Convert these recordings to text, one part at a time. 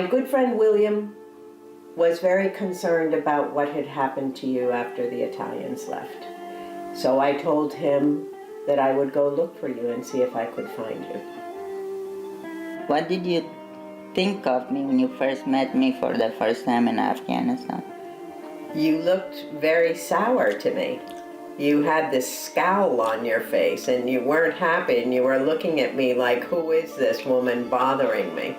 My good friend William was very concerned about what had happened to you after the Italians left. So I told him that I would go look for you and see if I could find you. What did you think of me when you first met me for the first time in Afghanistan? You looked very sour to me. You had this scowl on your face and you weren't happy and you were looking at me like, who is this woman bothering me?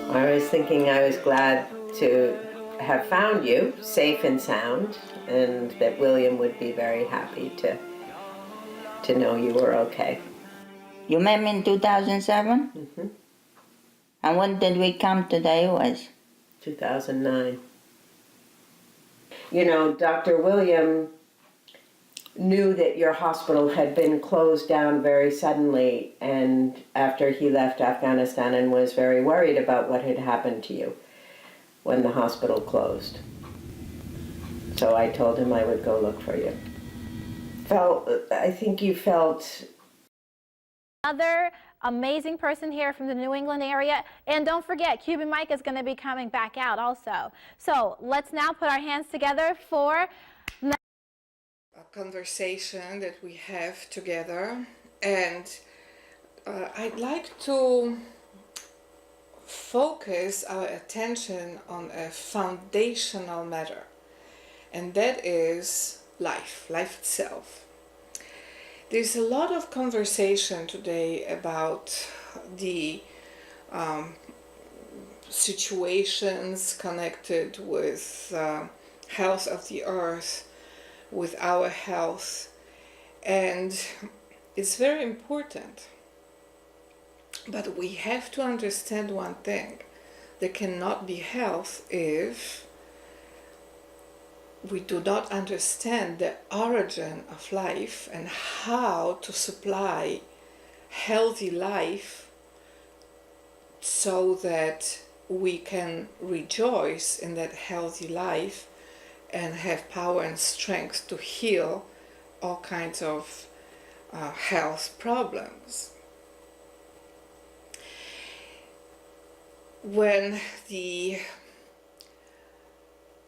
I was thinking I was glad to have found you safe and sound, and that William would be very happy to know you were okay. You met me in 2007? Mm-hmm. And when did we come to the U.S.? 2009. You know, Dr. William knew that your hospital had been closed down very suddenly, and after he left Afghanistan, and was very worried about what had happened to you when the hospital closed. So I told him I would go look for you. I think you felt... Another amazing person here from the New England area. And don't forget, Cuban Mike is going to be coming back out also. So let's now put our hands together for a conversation that we have together. And I'd like to focus our attention on a foundational matter. And that is life itself. There's a lot of conversation today about the situations connected with health of the earth, with our health, and it's very important. But we have to understand one thing: there cannot be health if we do not understand the origin of life and how to supply healthy life so that we can rejoice in that healthy life and have power and strength to heal all kinds of health problems. When the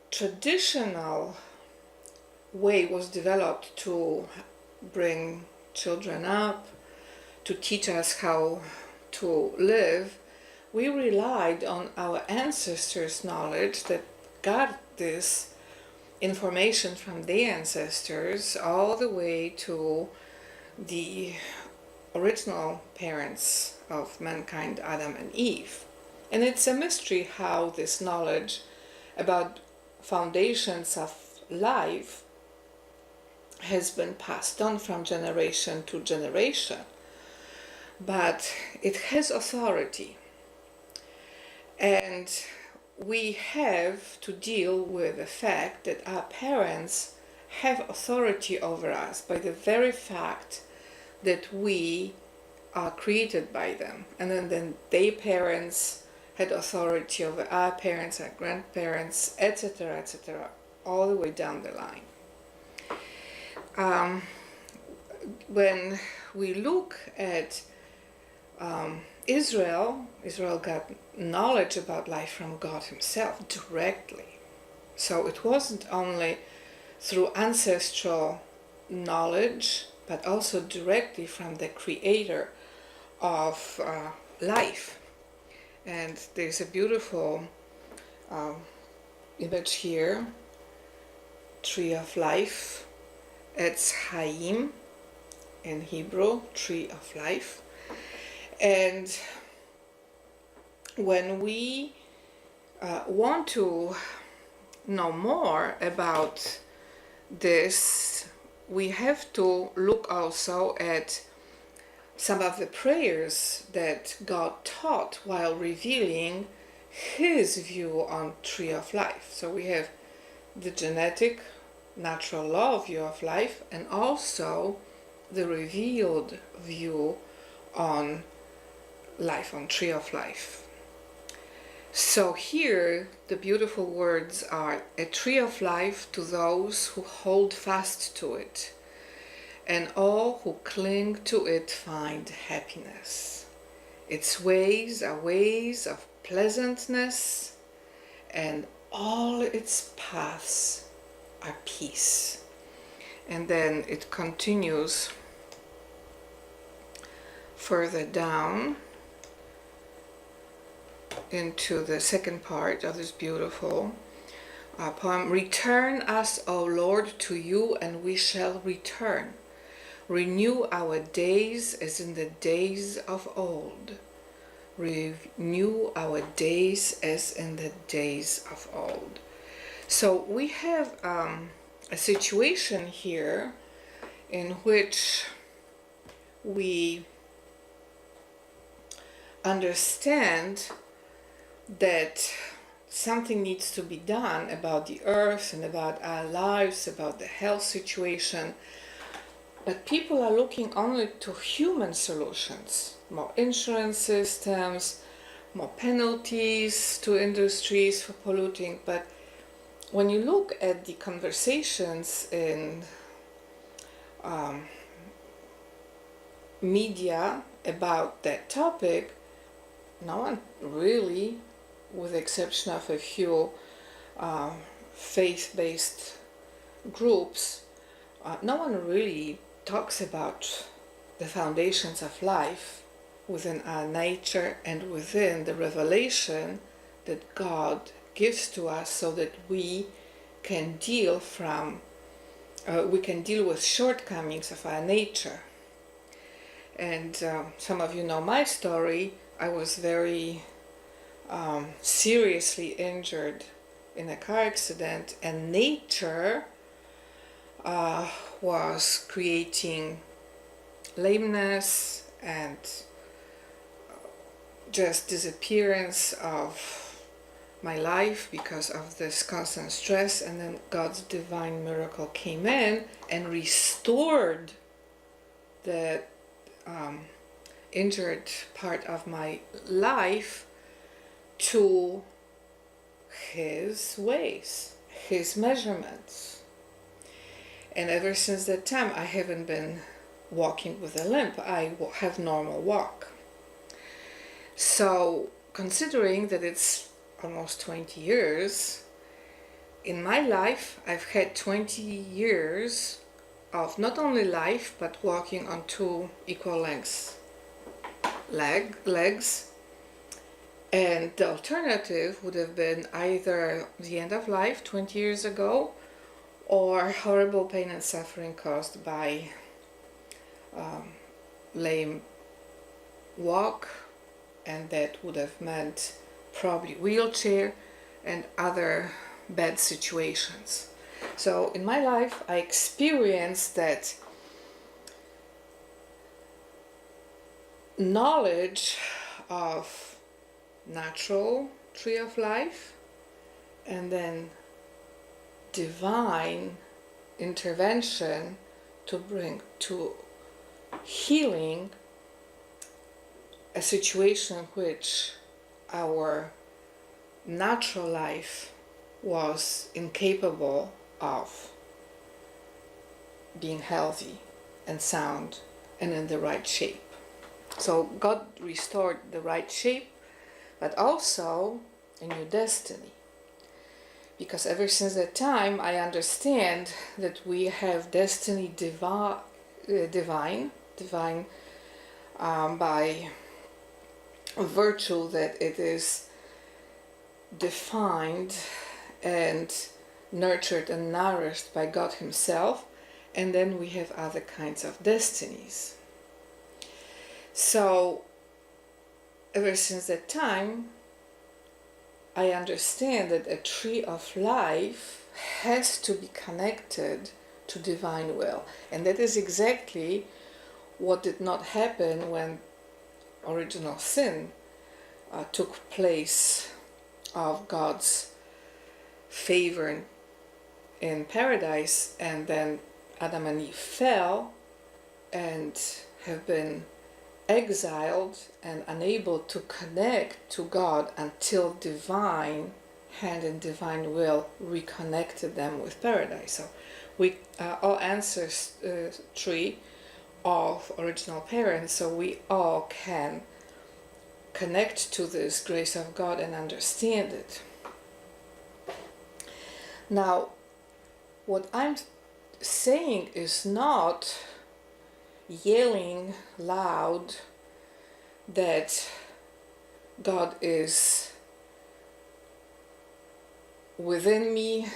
traditional way was developed to bring children up, to teach us how to live, we relied on our ancestors' knowledge that got this information from their ancestors all the way to the original parents of mankind, Adam and Eve. And it's a mystery how this knowledge about foundations of life has been passed on from generation to generation, but it has authority, and we have to deal with the fact that our parents have authority over us by the very fact that we are created by them, and then their parents had authority over our parents, our grandparents, etc., all the way down the line. When we look at Israel got knowledge about life from God himself directly. So it wasn't only through ancestral knowledge, but also directly from the creator of life. And there's a beautiful image here, tree of life. It's Haim in Hebrew, tree of life. And when we want to know more about this, we have to look also at some of the prayers that God taught while revealing his view on tree of life. So we have the genetic, natural law view of life, and also the revealed view on life, on tree of life. So here the beautiful words are: a tree of life to those who hold fast to it, and all who cling to it find happiness. Its ways are ways of pleasantness, and all its paths are peace. And then it continues further down into the second part of this beautiful poem. Return us, O Lord, to you, and we shall return. Renew our days as in the days of old. Renew our days as in the days of old. So we have a situation here in which we understand that something needs to be done about the earth and about our lives, about the health situation. But people are looking only to human solutions, more insurance systems, more penalties to industries for polluting. But when you look at the conversations in media about that topic, no one really, with the exception of a few faith-based groups, no one really talks about the foundations of life within our nature and within the revelation that God gives to us, so that we can deal with shortcomings of our nature. And some of you know my story. I was very seriously injured in a car accident, and nature was creating lameness and just disappearance of my life because of this constant stress. And then God's divine miracle came in and restored the injured part of my life to His ways, His measurements. And ever since that time, I haven't been walking with a limp. I have normal walk. So, considering that it's almost 20 years, in my life, I've had 20 years of not only life, but walking on two equal lengths legs. And the alternative would have been either the end of life 20 years ago, or horrible pain and suffering caused by lame walk, and that would have meant probably wheelchair and other bad situations. So in my life, I experienced that knowledge of natural tree of life, and then divine intervention to bring to healing a situation in which our natural life was incapable of being healthy and sound and in the right shape. So God restored the right shape, but also a new destiny. Because ever since that time, I understand that we have destiny divine by virtue that it is defined and nurtured and nourished by God Himself, and then we have other kinds of destinies. So, ever since that time, I understand that a tree of life has to be connected to divine will, and that is exactly what did not happen when original sin took place of God's favor in paradise, and then Adam and Eve fell and have been exiled and unable to connect to God until divine hand and divine will reconnected them with paradise. So we all ancestry of original parents, so we all can connect to this grace of God and understand it. Now, what I'm saying is not yelling loud that God is within me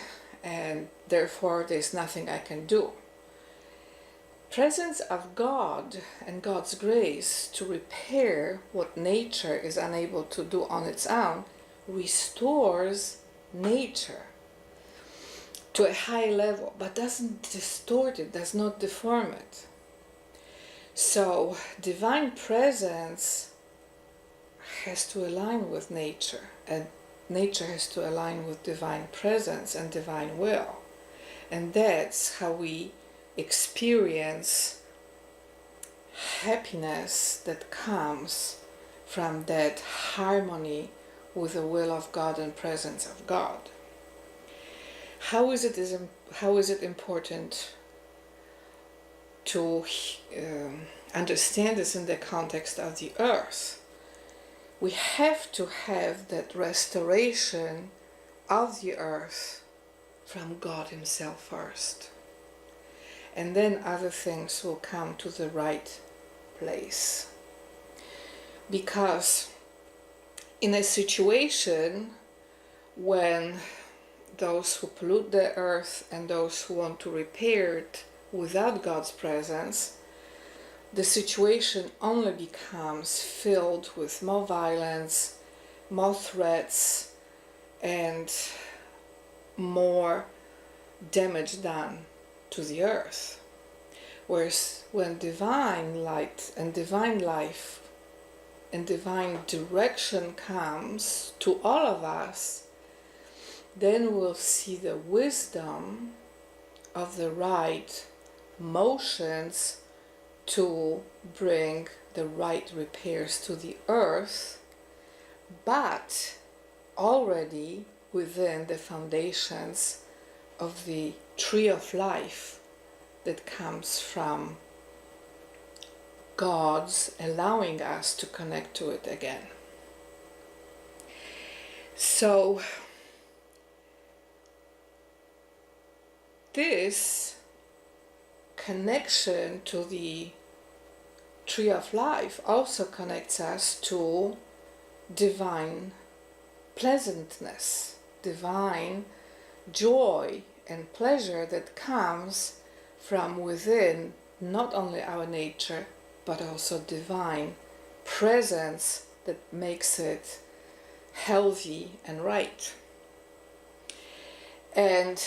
and therefore there's nothing I can do. Presence of God and God's grace to repair what nature is unable to do on its own restores nature to a high level, but doesn't distort it, does not deform it. So divine presence has to align with nature, and nature has to align with divine presence and divine will. And that's how we experience happiness that comes from that harmony with the will of God and presence of God. How is it important to understand this in the context of the earth? We have to have that restoration of the earth from God Himself first. And then other things will come to the right place. Because in a situation when those who pollute the earth and those who want to repair it without God's presence, the situation only becomes filled with more violence, more threats, and more damage done to the earth. Whereas when divine light and divine life and divine direction comes to all of us, then we'll see the wisdom of the right motions to bring the right repairs to the earth, but already within the foundations of the tree of life that comes from God's allowing us to connect to it again. So this connection to the tree of life also connects us to divine pleasantness, divine joy and pleasure that comes from within not only our nature but also divine presence that makes it healthy and right. And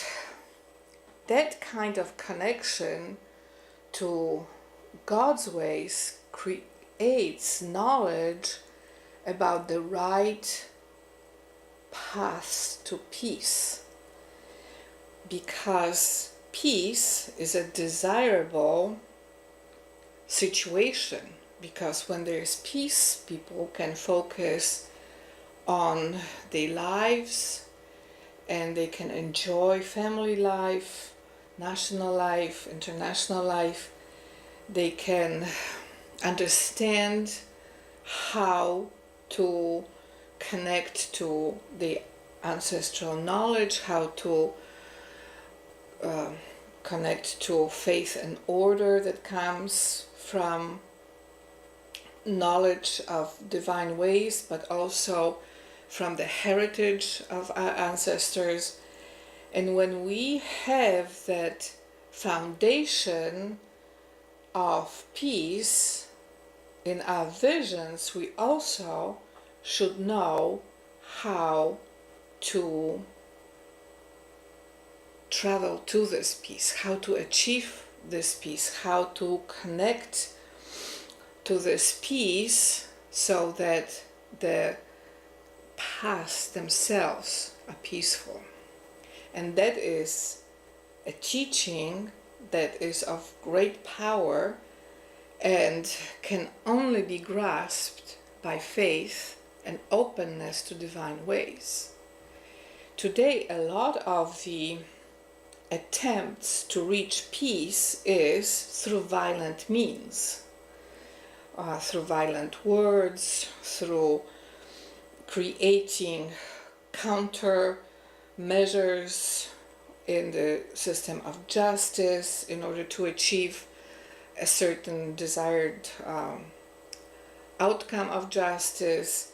that kind of connection to God's ways creates knowledge about the right path to peace, because peace is a desirable situation, because when there is peace, people can focus on their lives and they can enjoy family life, national life, international life. They can understand how to connect to the ancestral knowledge, how to connect to faith and order that comes from knowledge of divine ways, but also from the heritage of our ancestors. And when we have that foundation of peace in our visions, we also should know how to travel to this peace, how to achieve this peace, how to connect to this peace so that the paths themselves are peaceful. And that is a teaching that is of great power and can only be grasped by faith and openness to divine ways. Today, a lot of the attempts to reach peace is through violent means. through violent words, through creating counter measures in the system of justice in order to achieve a certain desired outcome of justice.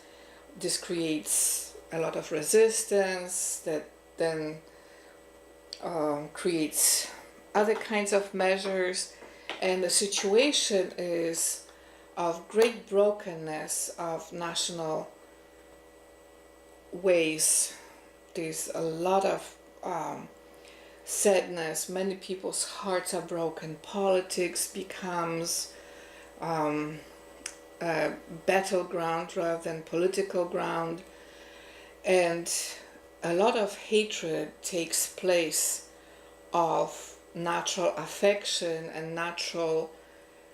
This creates a lot of resistance that then creates other kinds of measures, and the situation is of great brokenness of national ways. There's a lot of sadness, many people's hearts are broken, politics becomes a battleground rather than political ground, and a lot of hatred takes place of natural affection and natural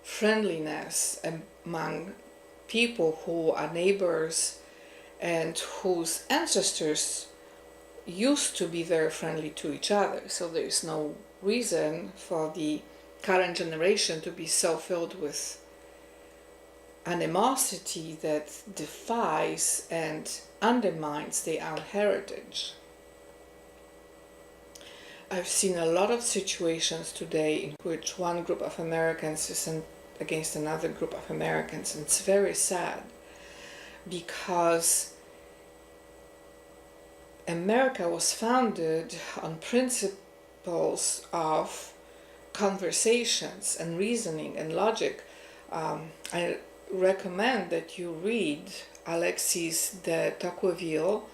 friendliness among people who are neighbors and whose ancestors used to be very friendly to each other. So there is no reason for the current generation to be so filled with animosity that defies and undermines their own heritage. I've seen a lot of situations today in which one group of Americans is against another group of Americans, and it's very sad because America was founded on principles of conversations and reasoning and logic. I recommend that you read Alexis de Tocqueville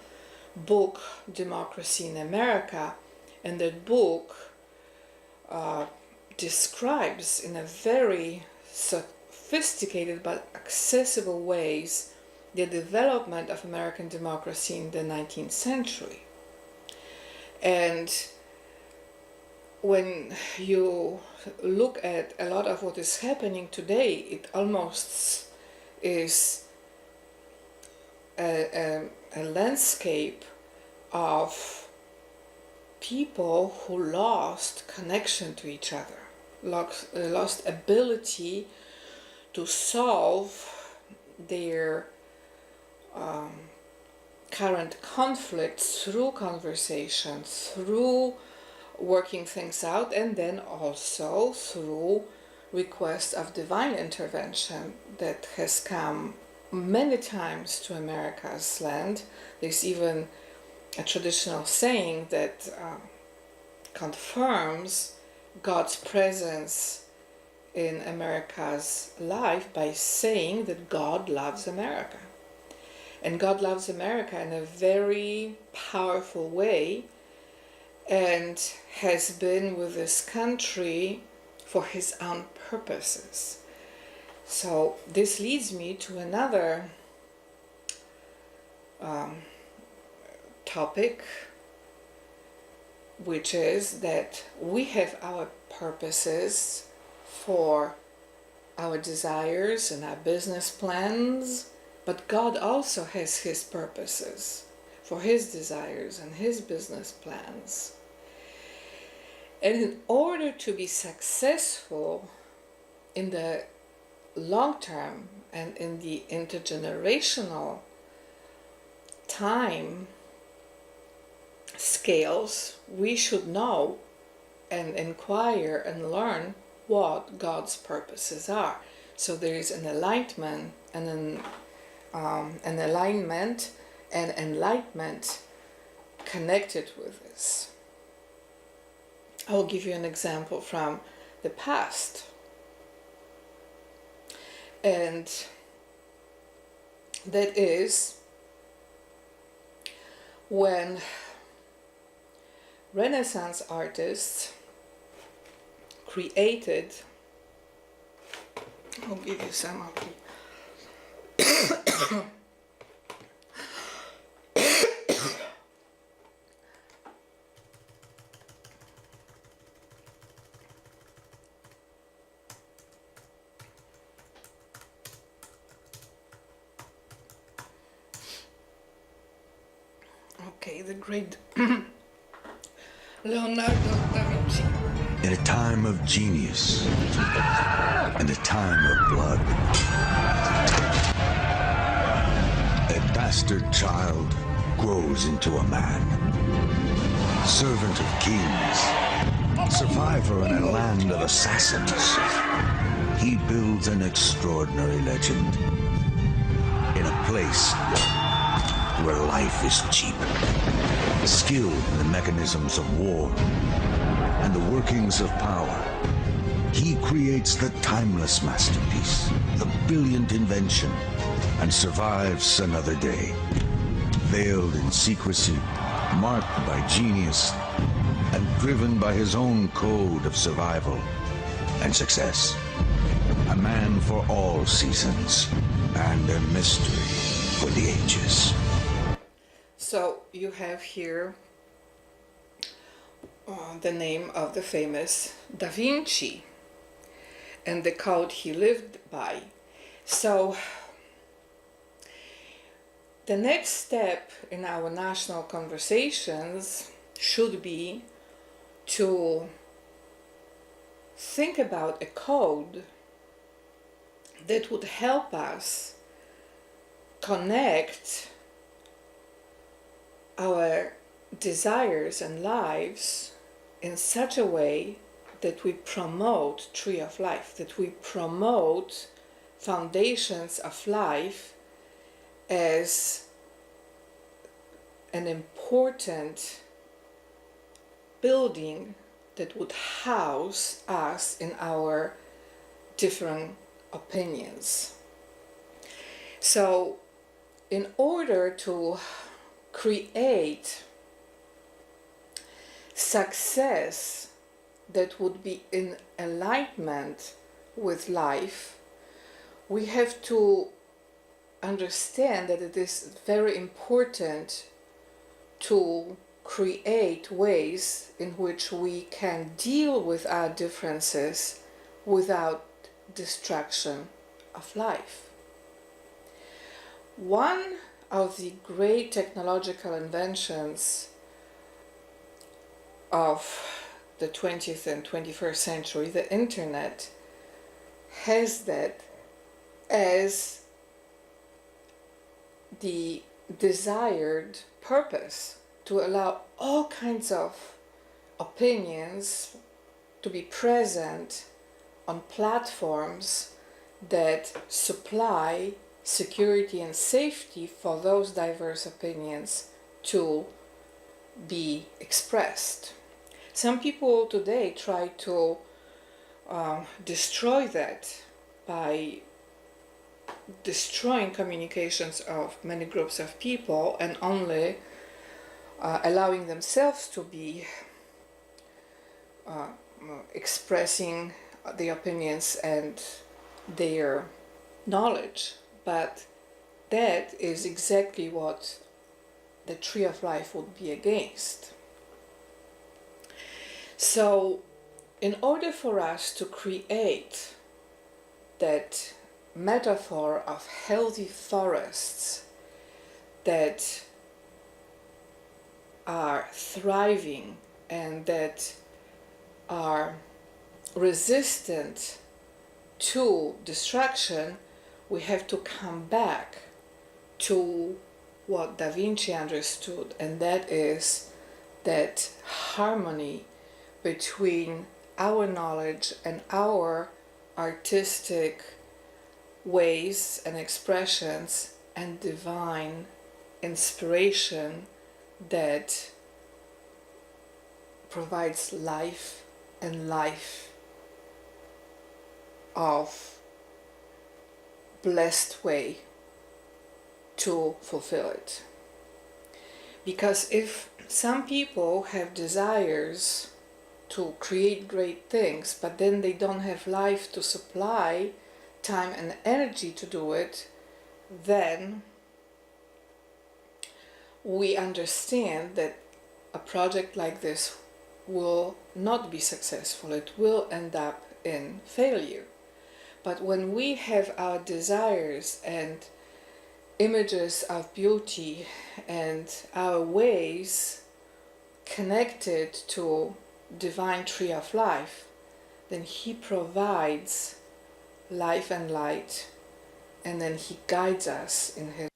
book, Democracy in America, and that book describes in a very sophisticated but accessible ways the development of American democracy in the 19th century. And when you look at a lot of what is happening today, it almost is a landscape of people who lost connection to each other, lost ability to solve their current conflicts through conversation, through working things out, and then also through requests of divine intervention that has come many times to America's land. There's even a traditional saying that confirms God's presence in America's life by saying that God loves America. And God loves America in a very powerful way and has been with this country for his own purposes. So this leads me to another topic, which is that we have our purposes for our desires and our business plans, but God also has his purposes for his desires and his business plans. And in order to be successful in the long term and in the intergenerational time scales, we should know and inquire and learn what God's purposes are. So there is an alignment and an alignment and enlightenment connected with this. I will give you an example from the past. And that is when Renaissance artists created, I'll give you some of the the great Leonardo da Vinci. In a time of genius and a time of blood, a bastard child grows into a man. Servant of kings, survivor in a land of assassins, he builds an extraordinary legend in a place where life is cheap. Skilled in the mechanisms of war and the workings of power, he creates the timeless masterpiece, the brilliant invention, and survives another day. Veiled in secrecy, marked by genius, and driven by his own code of survival and success. A man for all seasons, and a mystery for the ages. So you have here the name of the famous Da Vinci and the code he lived by. So the next step in our national conversations should be to think about a code that would help us connect our desires and lives in such a way that we promote Tree of Life, that we promote foundations of life as an important building that would house us in our different opinions. So in order to create success that would be in alignment with life, we have to understand that it is very important to create ways in which we can deal with our differences without destruction of life. One of the great technological inventions of the 20th and 21st century, the internet, has that as the desired purpose, to allow all kinds of opinions to be present on platforms that supply security and safety for those diverse opinions to be expressed. Some people today try to destroy that by destroying communications of many groups of people and only allowing themselves to be expressing the opinions and their knowledge. But that is exactly what the Tree of Life would be against. So in order for us to create that metaphor of healthy forests that are thriving and that are resistant to destruction, we have to come back to what Da Vinci understood, and that is that harmony between our knowledge and our artistic ways and expressions and divine inspiration that provides life and life of blessed way to fulfill it. Because if some people have desires to create great things, but then they don't have life to supply time and energy to do it, then we understand that a project like this will not be successful. It will end up in failure. But when we have our desires and images of beauty and our ways connected to divine tree of life, then he provides life and light, and then he guides us in his